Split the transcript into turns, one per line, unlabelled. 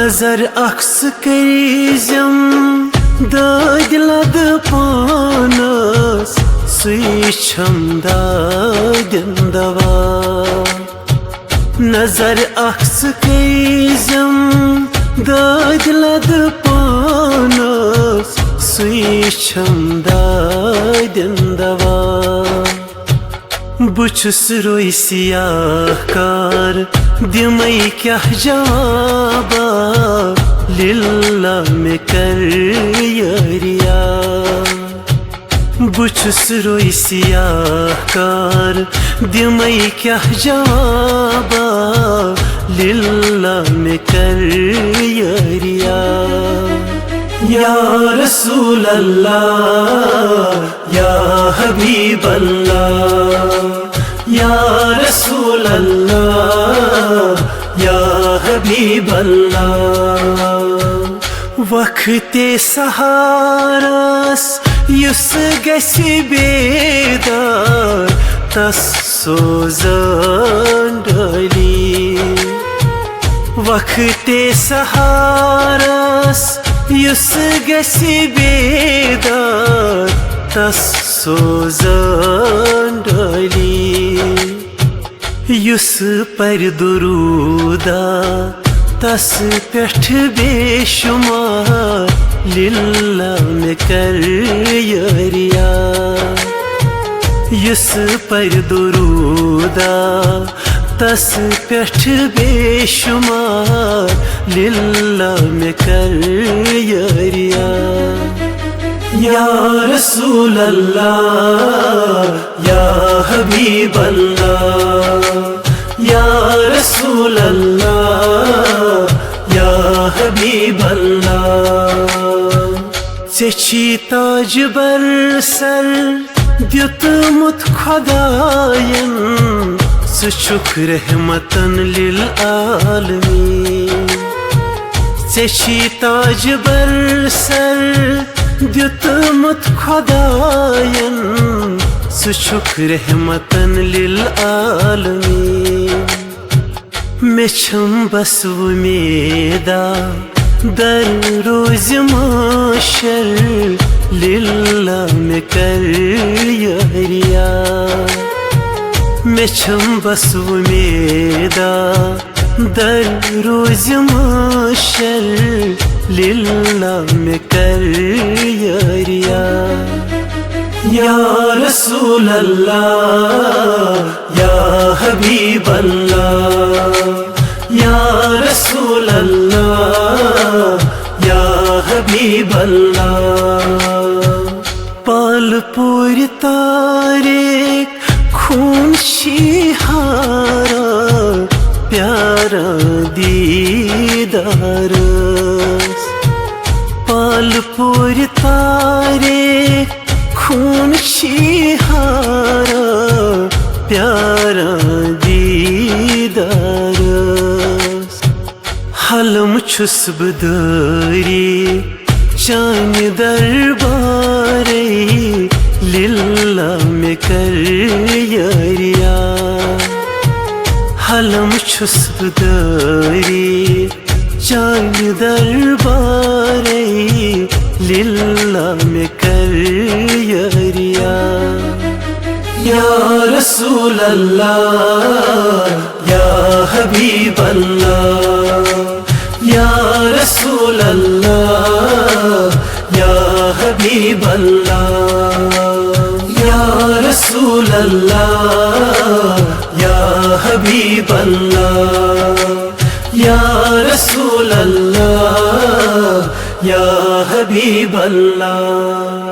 नजर अक्स करिजम दाद लद पानस सुइछम दादिन दवा नजर अक्स करिजम दाद लद पानस सुइछम दादिन दवा बुछुस रोई सियाहकार दिमई क्या जवाबा लिल्ला में कर यारिया बुछुस रोई सियाहकार दिमई क्या जवाबा लिल्ला में कर यारिया या रसूल अल्लाह या हबीब अल्लाह या रसूल अल्लाह या हबीब अल्लाह वक्ते सहारास युस गछि बेदार तस सोजान डाली वक्ते सहारास युस गछि बेदार तस सोजान डाली युस पर दुरूदा तस पेठ बेशुमार लिल्ला में कर यारिया युस पर दुरूदा तस पेठ बेशुमार लिल्ला में कर यारिया या रसूल अल्लाह या हबीब अल्लाह या रसूल अल्लाह या हबीब अल्लाह चेची ताज बरसर द्युतमुत खुदायन सुछुक रहमतन लिल आलमीन चेची ताज बरसर द्युतमुत खुदायन सुछुक रहमतन लिल आलमीन मेछम बस उम्मीदा दर रोज माशर लिल्ला में कर यारिया मेछम बस उम्मीदा दर रोज माशर लिल्ला में कर यारिया या रसूल अल्लाह या हबीब अल्लाह या रसूल अल्लाह या हबीब अल्लाह पाल पूर तारे खून शिहारा प्यारा दीदार पाल पूर तारे खून शिहारा प्यारा दीदार हलम छुस बदारी चान दरबारे लिल्ला में कर यारिया हलम छुस बदारी चान दरबारे लिल्ला में कर यारिया या रसूल अल्लाह या हबीब अल्लाह या रसूल अल्लाह या हबीब अल्लाह या रसूल अल्लाह या हबीब अल्लाह या रसूल अल्लाह या हबीब अल्लाह।